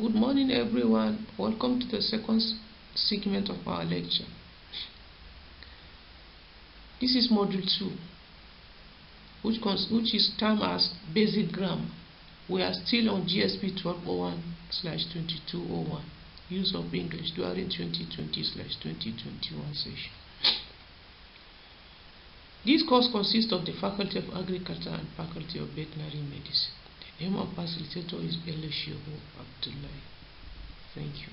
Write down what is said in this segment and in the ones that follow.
Good morning everyone, welcome to the second segment of our lecture. This is module 2 which is termed as basic grammar. We are still on GSP 1201/2201 use of English during 2020/2021 session. This course consists of the Faculty of Agriculture and Faculty of Veterinary Medicine. The name of facilitator is Abdullahi. Thank you.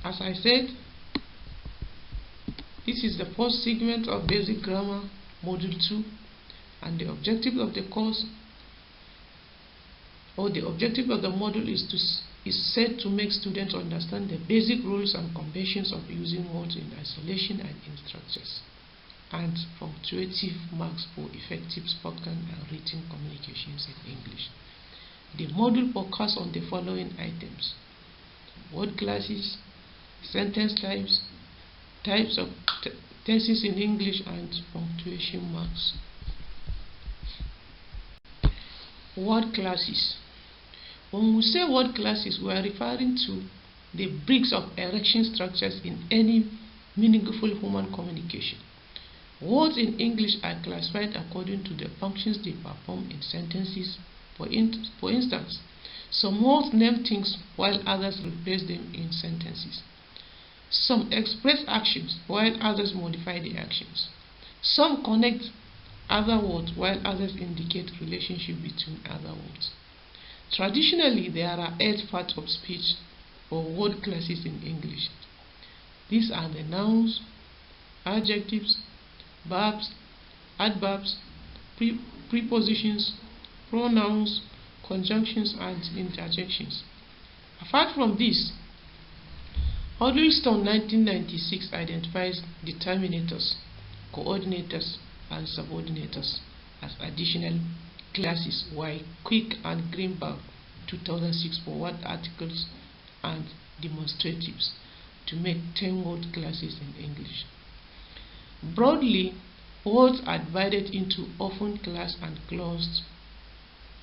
As I said, this is the first segment of basic grammar, module 2, and the objective of the course, or the objective of the module, is set to make students understand the basic rules and conventions of using words in isolation and in structures, and punctuative marks for effective spoken and written communications in English. The module focuses on the following items: word classes, sentence types, types of tenses in English, and punctuation marks. Word classes. When we say word classes, we are referring to the bricks of erection structures in any meaningful human communication. Words in English are classified according to the functions they perform in sentences. For instance, some words name things while others replace them in sentences. Some express actions while others modify the actions. Some connect other words while others indicate relationship between other words. Traditionally, there are 8 parts of speech or word classes in English. These are the nouns, adjectives, verbs, adverbs, prepositions, pronouns, conjunctions, and interjections. Apart from this, Huddleston 1996 identifies determinators, coordinators, and subordinators as additional classes, while Quick and Greenberg 2006 for word articles and demonstratives to make 10 word classes in English. Broadly, words are divided into open class and closed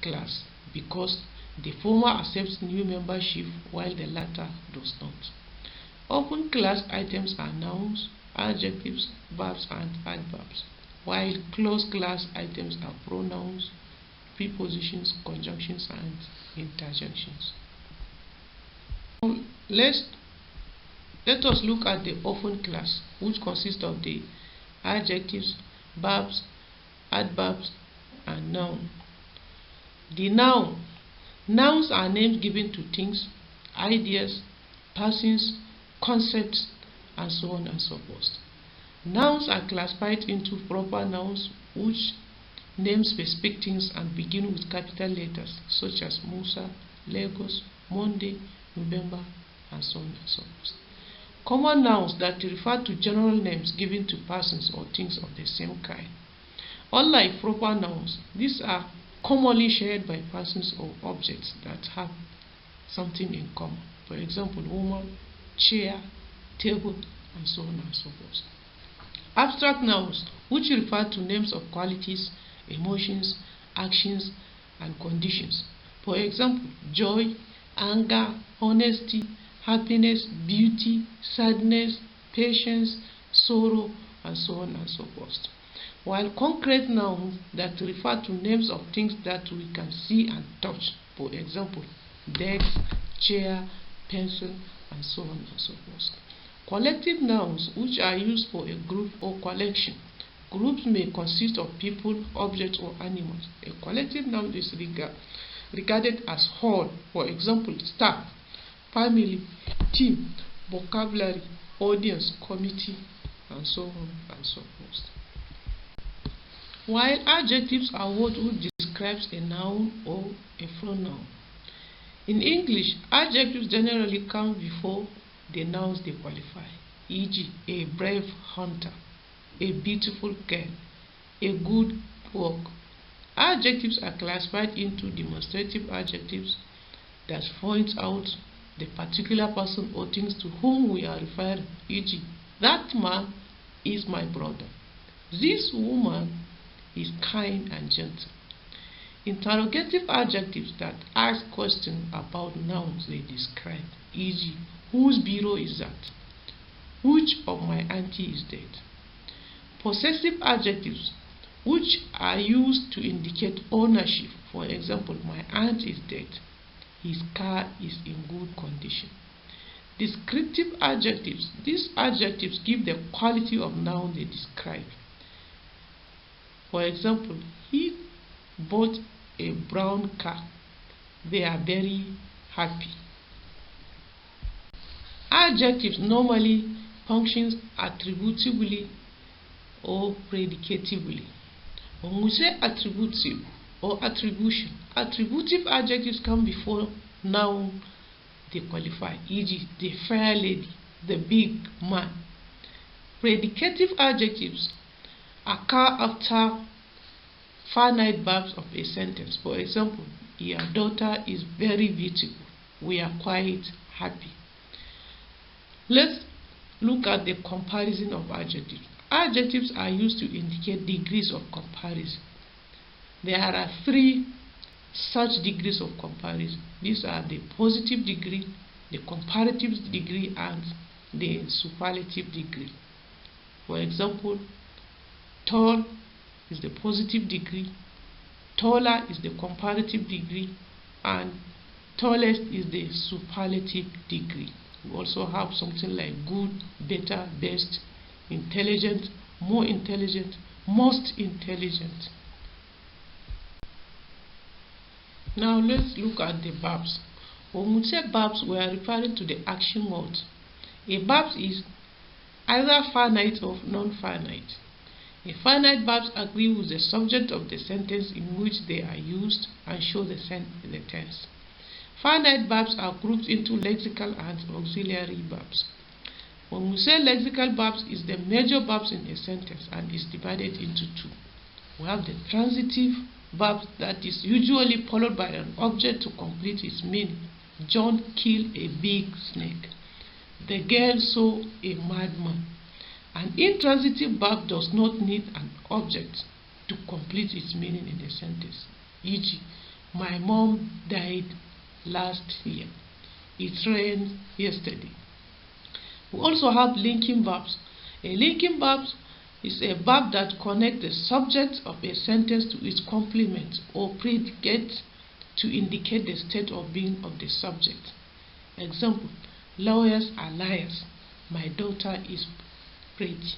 class because the former accepts new membership while the latter does not. Open class items are nouns, adjectives, verbs, and adverbs, while closed class items are pronouns, prepositions, conjunctions, and interjections. Let us look at the open class, which consists of the adjectives, verbs, adverbs, and noun. The noun. Nouns are names given to things, ideas, persons, concepts, and so on and so forth. Nouns are classified into proper nouns, which name specific things and begin with capital letters such as Musa, Lagos, Monday, November, and so on and so forth. Common nouns that refer to general names given to persons or things of the same kind. Unlike proper nouns, these are commonly shared by persons or objects that have something in common. For example, woman, chair, table, and so on and so forth. Abstract nouns, which refer to names of qualities, emotions, actions, and conditions. For example, joy, anger, honesty, happiness, beauty, sadness, patience, sorrow, and so on and so forth. While concrete nouns that refer to names of things that we can see and touch. For example, desk, chair, pencil, and so on and so forth. Collective nouns, which are used for a group or collection. Groups may consist of people, objects, or animals. A collective noun is regarded as whole. For example, staff, family, team, vocabulary, audience, committee, and so on and so forth. While adjectives are words which describes a noun or a pronoun. In English, adjectives generally come before the nouns they qualify, e.g., a brave hunter, a beautiful girl, a good work. Adjectives are classified into demonstrative adjectives that point out the particular person or things to whom we are referring, e.g., that man is my brother. This woman is kind and gentle. Interrogative adjectives that ask questions about nouns they describe, e.g., whose bureau is that? Which of my auntie is dead? Possessive adjectives which are used to indicate ownership. For example, my aunt is dead. His car is in good condition. Descriptive adjectives. These adjectives give the quality of noun they describe. For example, he bought a brown car. They are very happy. Adjectives normally functions attributively or predicatively. When we say attributive or attribution, attributive adjectives come before noun they qualify, e.g., the fair lady, the big man. Predicative adjectives occur after finite verbs of a sentence. For example, your daughter is very beautiful. We are quite happy. Let's look at the comparison of adjectives. Adjectives are used to indicate degrees of comparison. There are 3 such degrees of comparison. These are the positive degree, the comparative degree, and the superlative degree. For example, tall is the positive degree, taller is the comparative degree, and tallest is the superlative degree. We also have something like good, better, best, intelligent, more intelligent, most intelligent. Now let's look at the verbs. When we say verbs, we are referring to the action words. A verb is either finite or non-finite. A finite verbs agree with the subject of the sentence in which they are used and show the tense. Finite verbs are grouped into lexical and auxiliary verbs. When we say lexical verbs, is the major verbs in a sentence and is divided into 2. We have the transitive verb that is usually followed by an object to complete its meaning. John killed a big snake. The girl saw a madman. An intransitive verb does not need an object to complete its meaning in a sentence. E.g., my mom died last year. It rained yesterday. We also have linking verbs. A linking verb is a verb that connects the subject of a sentence to its complement or predicate to indicate the state of being of the subject. Example, lawyers are liars. My daughter is pretty.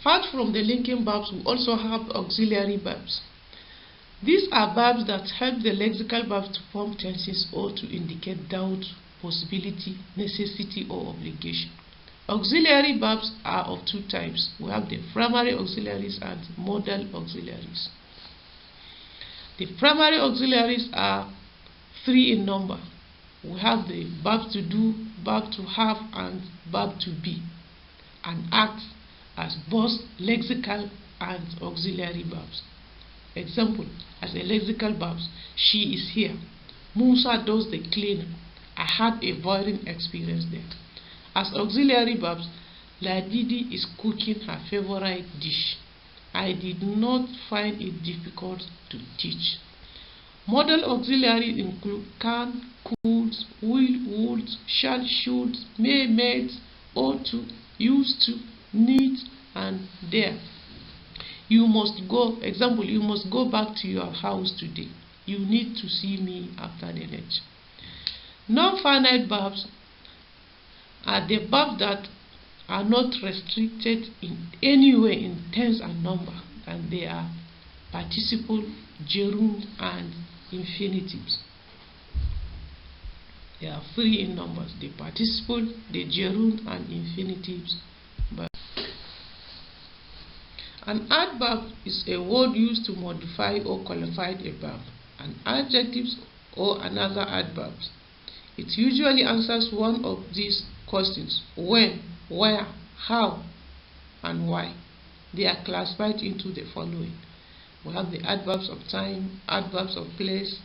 Apart from the linking verbs, we also have auxiliary verbs. These are verbs that help the lexical verbs to form tenses or to indicate doubt, possibility, necessity, or obligation. Auxiliary verbs are of 2 types. We have the primary auxiliaries and modal auxiliaries. The primary auxiliaries are 3 in number. We have the verb to do, verb to have, and verb to be, and act as both lexical and auxiliary verbs. Example, as a lexical verb, she is here. Musa does the cleaning. I had a boring experience there. As auxiliary verbs, Ladidi is cooking her favorite dish. I did not find it difficult to teach. Modal auxiliaries include can, could, will, would, shall, should, may, might, ought to, used to, need, and dare. You must go. Example, you must go back to your house today. You need to see me after the lecture. Non-finite verbs are the verbs that are not restricted in any way in tense and number, and they are participle, gerund, and infinitives. There are 3 in numbers: the participle, the gerund, and infinitives. An adverb is a word used to modify or qualify a verb. An adjective or another adverbs. It usually answers one of these questions: when, where, how, and why. They are classified into the following. We have the adverbs of time, adverbs of place,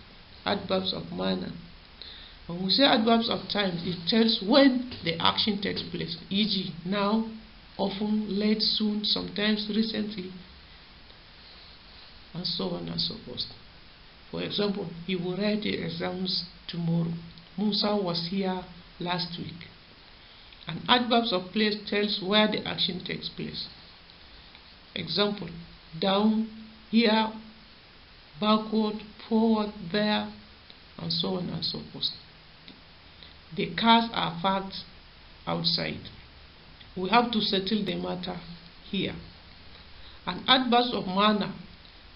adverbs of manner. When we say adverbs of time, it tells when the action takes place, e.g., now, often, late, soon, sometimes, recently. and so on and so forth. For example, he will write the exams tomorrow. Musa was here last week. An adverbs of place tells where the action takes place. Example, down, here, backward, forward, there, and so on and so forth. The cars are parked outside. We have to settle the matter here. An adverb of manner.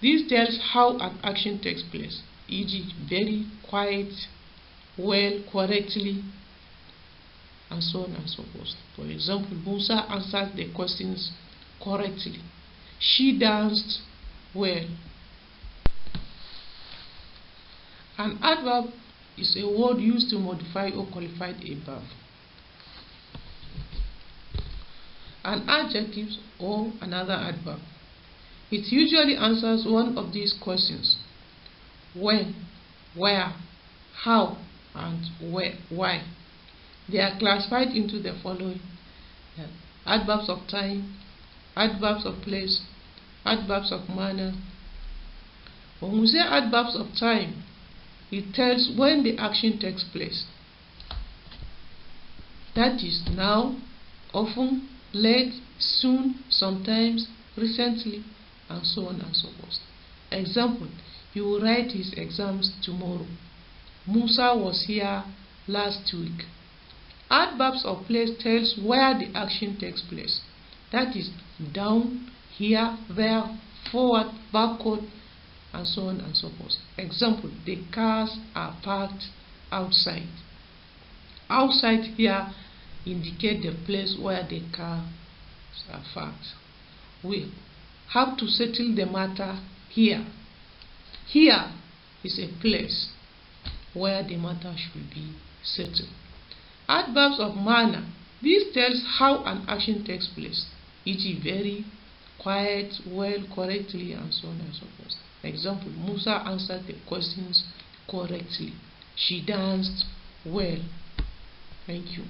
This tells how an action takes place, e.g., very, quiet, well, correctly, and so on and so forth. For example, Musa answered the questions correctly. She danced well. An adverb is a word used to modify or qualify a verb. An adjective or another adverb. It usually answers one of these questions: when, where, how, and why. They are classified into the following: adverbs of time, adverbs of place, adverbs of manner. When we say adverbs of time, it tells when the action takes place. That is now, often, late, soon, sometimes, recently, and so on and so forth. Example, he will write his exams tomorrow. Musa was here last week. Adverbs of place tells where the action takes place. That is down, here, there, forward, backward, and so on and so forth. Example, the cars are parked outside. Outside here indicate the place where the cars are parked. We have to settle the matter here. Here is a place where the matter should be settled. Adverbs of manner. This tells how an action takes place, e.g., very, quiet, well, correctly, and so on and so forth. Example, Musa answered the questions correctly. She danced well. Thank you.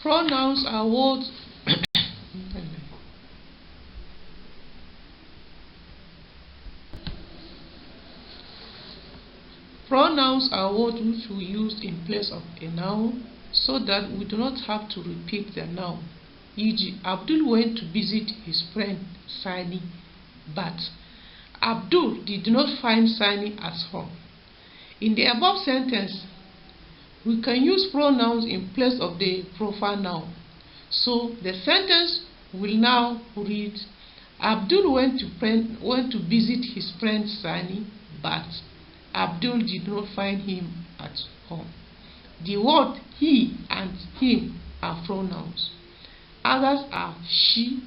Pronouns are words Pronouns are words which we use in place of a noun so that we do not have to repeat the noun. E.g., Abdul went to visit his friend Sani, but Abdul did not find Sani at home. In the above sentence, we can use pronouns in place of the proper noun. So the sentence will now read: Abdul went to visit his friend Sani, but Abdul did not find him at home. The word he and him are pronouns. Others are she,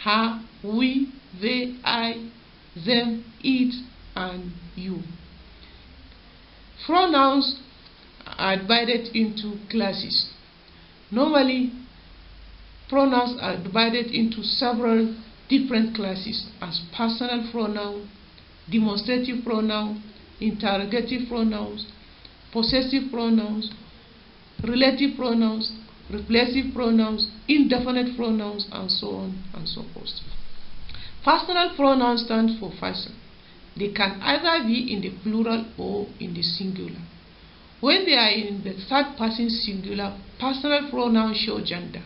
her, we, they, I, them, it, and you. Pronouns are divided into classes. Normally, pronouns are divided into several different classes as personal pronoun, demonstrative pronoun, interrogative pronouns, possessive pronouns, relative pronouns, reflexive pronouns, indefinite pronouns, and so on and so forth. Personal pronouns stand for person. They can either be in the plural or in the singular. When they are in the third person singular, personal pronouns show gender,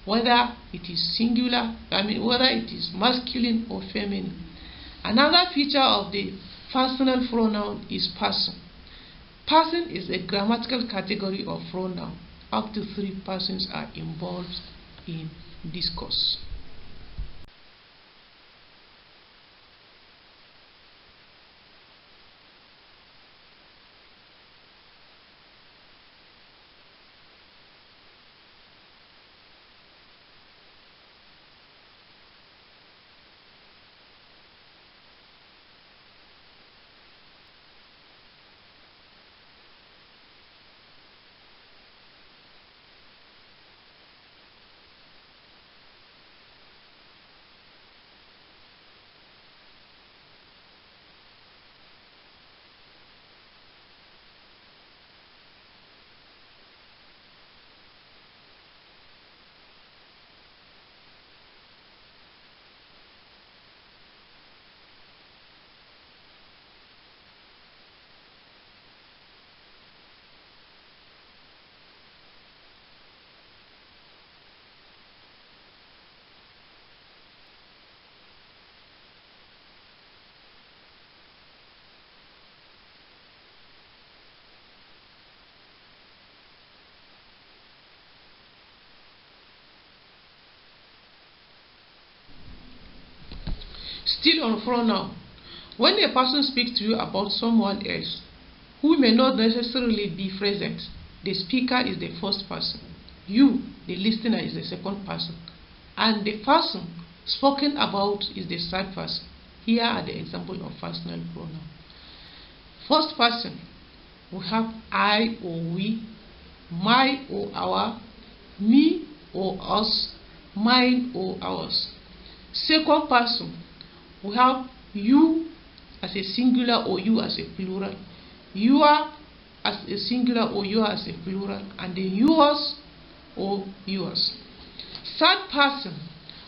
whether it is singular, whether it is masculine or feminine. Another feature of the personal pronoun is person. Person is a grammatical category of pronoun. Up to 3 persons are involved in discourse. Still on pronoun. When a person speaks to you about someone else who may not necessarily be present, the speaker is the first person. You, the listener, is the second person. And the person spoken about is the third person. Here are the examples of personal pronoun. First person, we have I or we, my or our, me or us, mine or ours. Second person, we have you as a singular or you as a plural, your as a singular or you as a plural, and then yours or yours. Third person,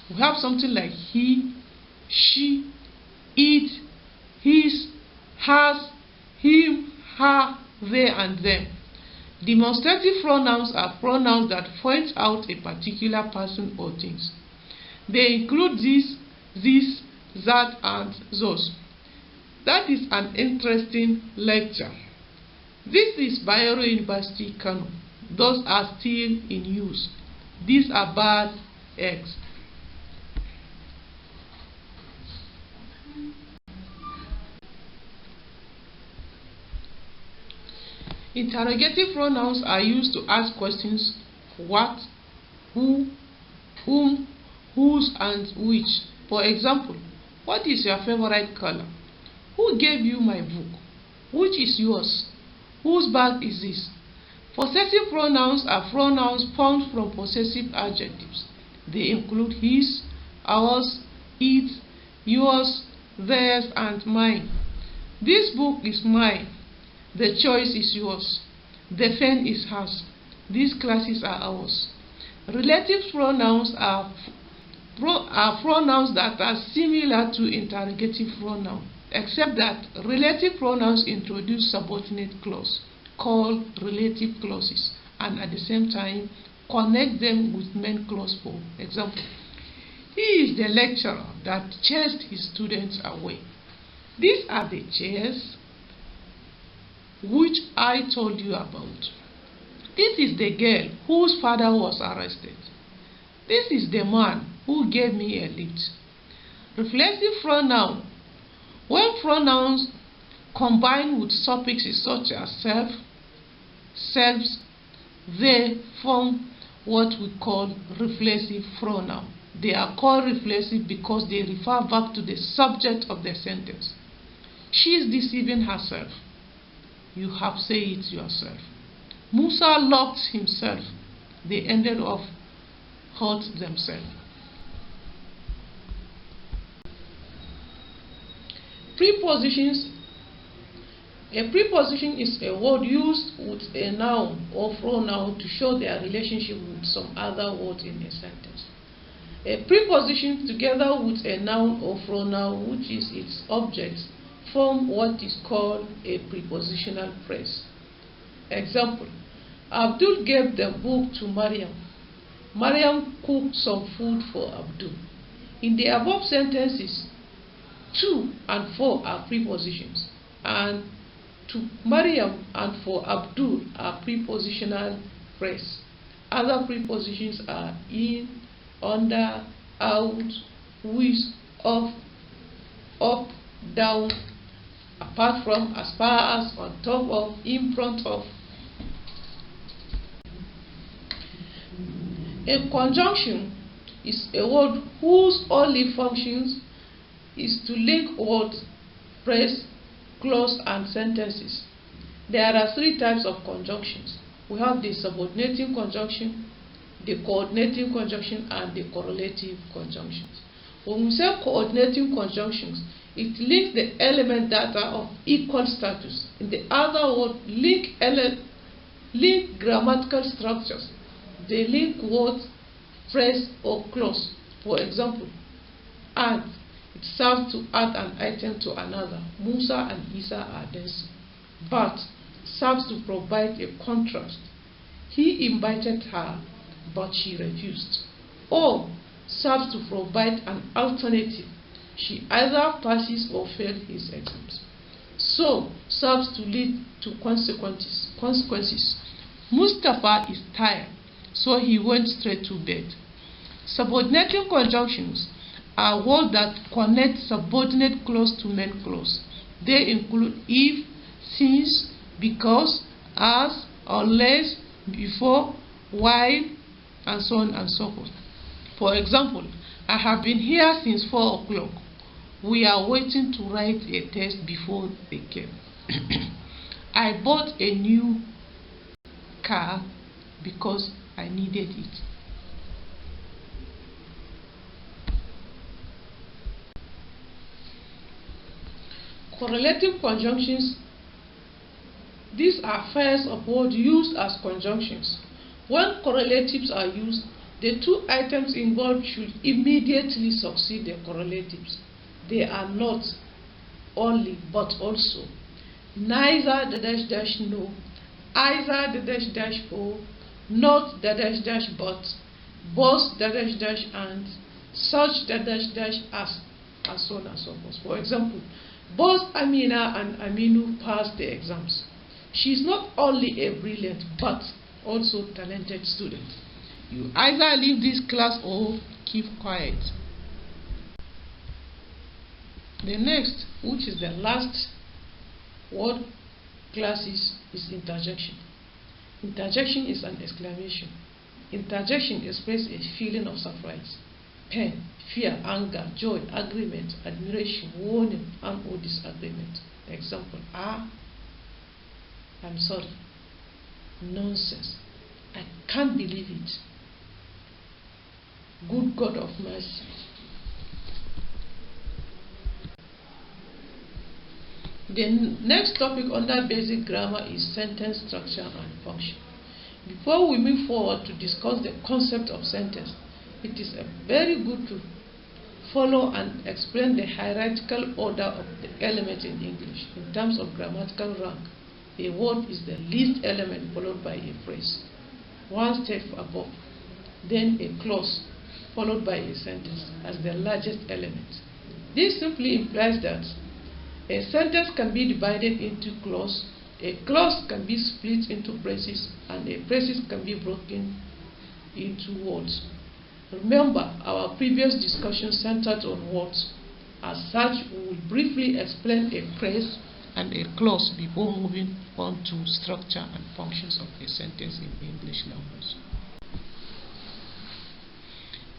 we have something like he, she, it, his, hers, him, her, they, and them. Demonstrative pronouns are pronouns that point out a particular person or things. They include this, that, and those. That is an interesting lecture. This is Bayero University, Kano. Those are still in use. These are bad eggs. Interrogative pronouns are used to ask questions: what, who, whom, whose, and which. For example, what is your favorite color? Who gave you my book? Which is yours? Whose bag is this? Possessive pronouns are pronouns formed from possessive adjectives. They include his, ours, it, yours, theirs, and mine. This book is mine. The choice is yours. The pen is hers. These classes are ours. Relative pronouns are pronouns that are similar to interrogative pronouns, except that relative pronouns introduce subordinate clause called relative clauses, and at the same time connect them with main clause. For example, he is the lecturer that chased his students away. These are the chairs which I told you about. This is the girl whose father was arrested. This is the man who gave me a lift. Reflexive pronoun. When pronouns combine with suffixes such as self, selves, they form what we call reflexive pronoun. They are called reflexive because they refer back to the subject of the sentence. She is deceiving herself. You have said it yourself. Musa locked himself. The ended of hurt themselves. Prepositions. A preposition is a word used with a noun or pronoun to show their relationship with some other word in a sentence. A preposition together with a noun or pronoun which is its object form what is called a prepositional phrase. Example: Abdul gave the book to Mariam. Mariam cooked some food for Abdul. In the above sentences, to and for are prepositions, and to Mariam and for Abdul are prepositional phrase. Other prepositions are in, under, out, with, off, up, down, apart from, as far as, on top of, in front of. A conjunction is a word whose only functions is to link words, phrase, clause, and sentences. There are three types of conjunctions. We have the subordinating conjunction, the coordinating conjunction, and the correlative conjunctions. When we say coordinating conjunctions, it links the element that are of equal status. In the other word, link grammatical structures. They link words, phrase, or clause. For example, add. It serves to add an item to another. Musa and Isa are dancing. But serves to provide a contrast. He invited her, but she refused. Or serves to provide an alternative. She either passes or fails his exams. So serves to lead to consequences. Mustafa is tired, so he went straight to bed. Subordinating conjunctions are words that connect subordinate clause to main clause. They include if, since, because, as, unless, before, while, and so on and so forth. For example, I have been here since 4 o'clock. We are waiting to write a test before they came. I bought a new car because I needed it. Correlative conjunctions. These are pairs of words used as conjunctions. When correlatives are used, the two items involved should immediately succeed the correlatives. They are not only but also. Neither the dash dash no, either the dash dash or, not the dash dash but, both the dash dash and, such the dash dash as, and so on and so forth. For example, both Amina and Aminu passed the exams. She is not only a brilliant but also talented student. You either leave this class or keep quiet. The next, which is the last word classes, is interjection. Interjection is an exclamation. Interjection expresses a feeling of surprise, pain, fear, anger, joy, agreement, admiration, warning, and or disagreement. Example: I'm sorry. Nonsense. I can't believe it. Good God of mercy. The next topic under basic grammar is sentence structure and function. Before we move forward to discuss the concept of sentence, it is very good to follow and explain the hierarchical order of the elements in English. In terms of grammatical rank, a word is the least element followed by a phrase, one step above, then a clause followed by a sentence as the largest element. This simply implies that a sentence can be divided into clause, a clause can be split into phrases, and a phrases can be broken into words. Remember, our previous discussion centered on words. As such, we will briefly explain a phrase and a clause before moving on to structure and functions of a sentence in English language.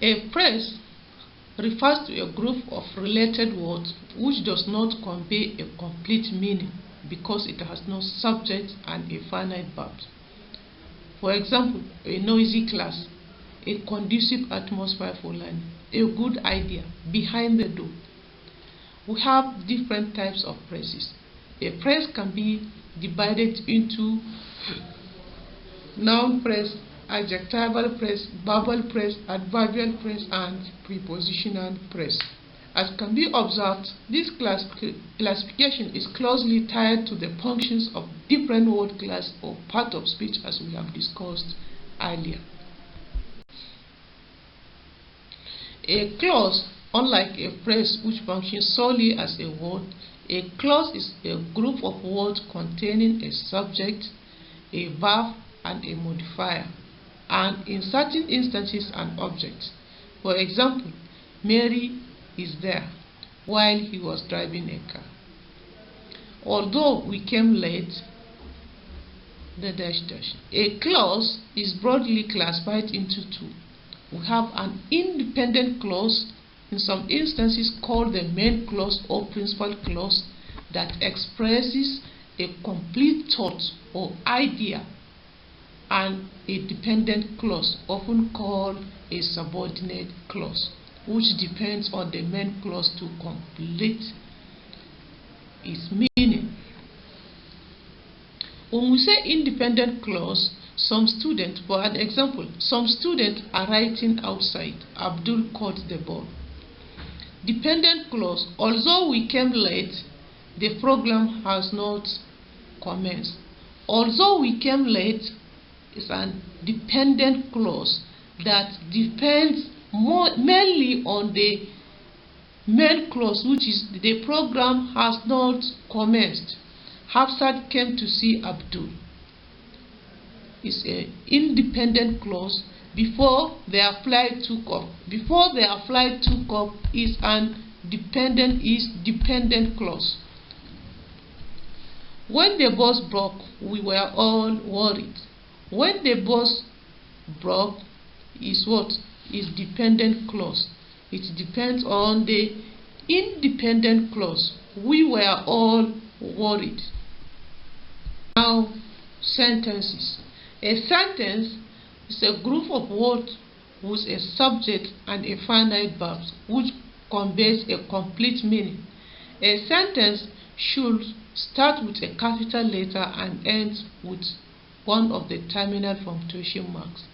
A phrase refers to a group of related words which does not convey a complete meaning because it has no subject and a finite verb. For example, a noisy class. a conducive atmosphere for learning, a good idea, behind the door. We have different types of phrases. A phrase can be divided into noun phrase, adjectival phrase, verbal phrase, adverbial phrase, and prepositional phrase. As can be observed, this classification is closely tied to the functions of different word class or part of speech, as we have discussed earlier. A clause, unlike a phrase which functions solely as a word, a clause is a group of words containing a subject, a verb, and a modifier, and in certain instances an object. For example, Mary is there while he was driving a car. Although we came late, A clause is broadly classified into two. We have an independent clause, in some instances called the main clause or principal clause, that expresses a complete thought or idea, and a dependent clause, often called a subordinate clause, which depends on the main clause to complete its meaning. When we say independent clause, some students, for an example, some students are writing outside. Abdul caught the ball. Dependent clause, although we came late, the program has not commenced. Although we came late is an dependent clause that depends mainly on the main clause, which is the program has not commenced. Hafsat came to see Abdul. It's an independent clause. Before their flight took off. Before their flight took off is dependent clause. When the bus broke, we were all worried. When the bus broke is what? Is dependent clause. It depends on the independent clause. We were all worried. Now, sentences. A sentence is a group of words with a subject and a finite verb which conveys a complete meaning. A sentence should start with a capital letter and end with one of the terminal punctuation marks,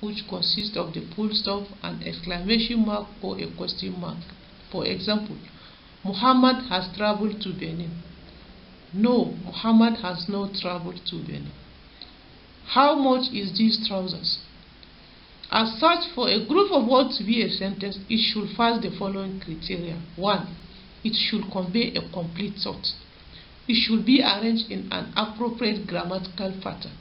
which consists of the full stop, an exclamation mark, or a question mark. For example, Muhammad has traveled to Benin. No, Muhammad has not traveled to Benin. How much is these trousers? As such, for a group of words to be a sentence, it should pass the following criteria. 1. It should convey a complete thought. It should be arranged in an appropriate grammatical pattern.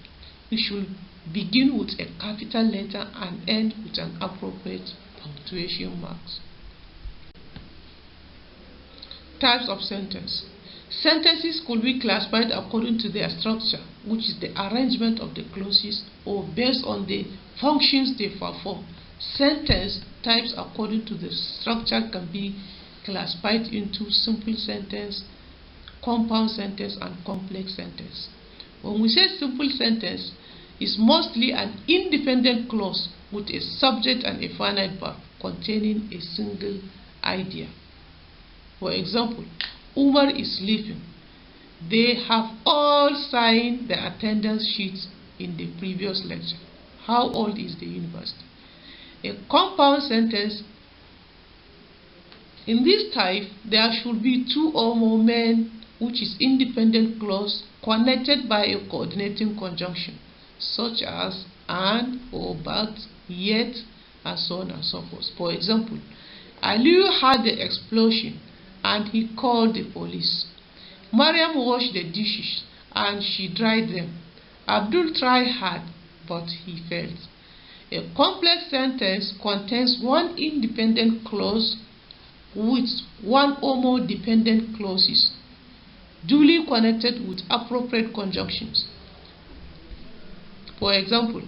It should begin with a capital letter and end with an appropriate punctuation marks. Types of sentence. Sentences could be classified according to their structure, which is the arrangement of the clauses, or based on the functions they perform. Sentence types according to the structure can be classified into simple sentence, compound sentence, and complex sentence. When we say simple sentence, it's mostly an independent clause with a subject and a finite verb containing a single idea. For example, Umar is sleeping. They have all signed the attendance sheets in the previous lecture. How old is the university? A compound sentence. In this type, there should be two or more men, which is independent clause connected by a coordinating conjunction, such as and, or, but, yet, and so on and so forth. For example, Aliyu had the explosion and he called the police. Mariam washed the dishes and she dried them. Abdul tried hard, but he failed. A complex sentence contains one independent clause with one or more dependent clauses, duly connected with appropriate conjunctions. For example,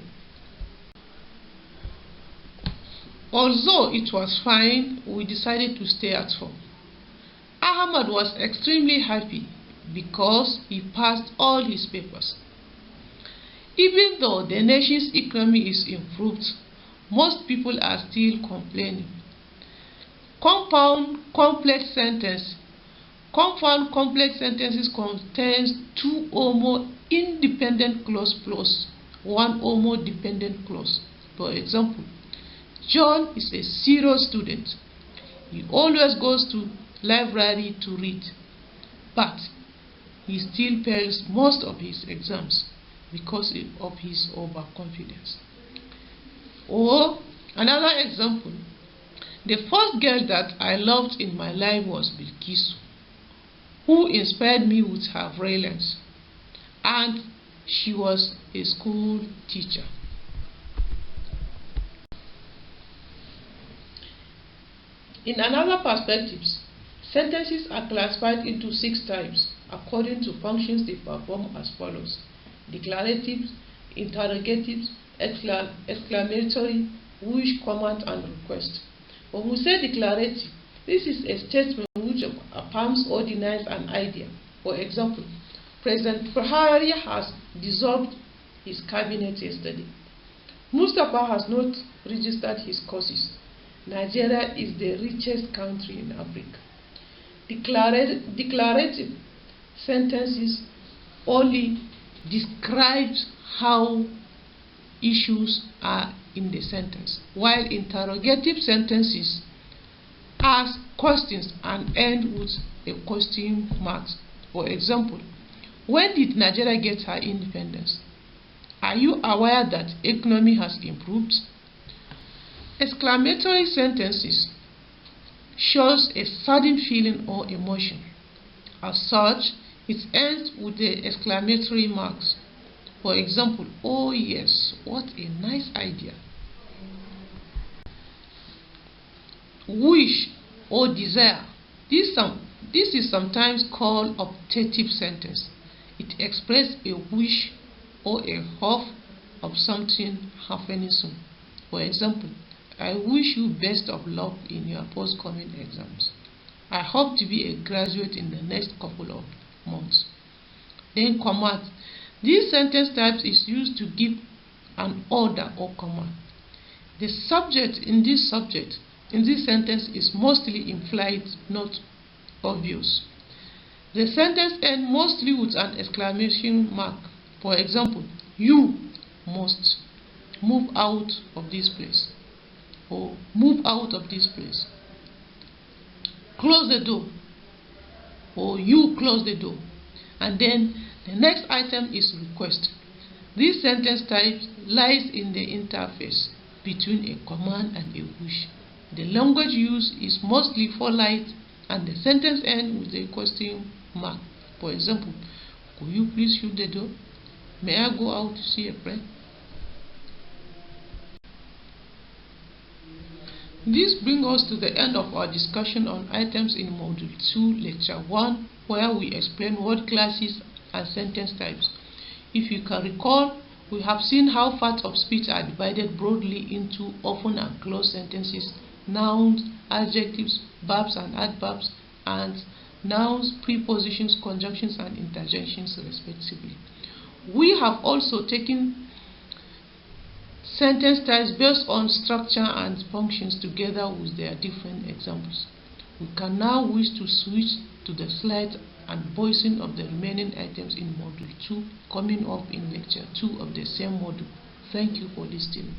although it was fine, we decided to stay at home. Ahmad was extremely happy because he passed all his papers. Even though the nation's economy is improved, most people are still complaining. Compound complex sentence. Compound complex sentences contains two or more independent clause plus one or more dependent clause. For example, John is a serious student. He always goes to library to read, but he still fails most of his exams because of his overconfidence. Or another example, the first girl that I loved in my life was Bilkisu, who inspired me with her brilliance, and she was a school teacher. In another perspective, sentences are classified into 6 types according to functions they perform as follows: declaratives, interrogatives, exclamatory, wish, command, and request. When we say declarative, this is a statement which affirms or denies an idea. For example, President Buhari has dissolved his cabinet yesterday. Mustafa has not registered his courses. Nigeria is the richest country in Africa. Declarative sentences only describe how issues are in the sentence, while interrogative sentences ask questions and end with a question mark. For example, when did Nigeria get her independence? Are you aware that economy has improved? Exclamatory sentences shows a sudden feeling or emotion. As such, it ends with the exclamatory marks. For example, oh yes, what a nice idea. Wish or desire. This is sometimes called optative sentence. It expresses a wish or a hope of something happening soon. For example, I wish you best of luck in your forthcoming exams. I hope to be a graduate in the next couple of months. Then command. This sentence type is used to give an order or command. The subject in this sentence is mostly implied, not obvious. The sentence ends mostly with an exclamation mark. For example, you must move out of this place, or move out of this place. Close the door, or you close the door. And then the next item is request. This sentence type lies in the interface between a command and a wish. The language used is mostly polite, and the sentence ends with a question mark. For example, could you please shut the door? May I go out to see a friend? This brings us to the end of our discussion on items in Module 2, Lecture 1, where we explain word classes and sentence types. If you can recall, we have seen how parts of speech are divided broadly into open and closed sentences, nouns, adjectives, verbs and adverbs, and nouns, prepositions, conjunctions, and interjections, respectively. We have also taken sentence types based on structure and functions together with their different examples. We can now wish to switch to the slide and voicing of the remaining items in Module 2 coming up in Lecture 2 of the same module. Thank you for listening.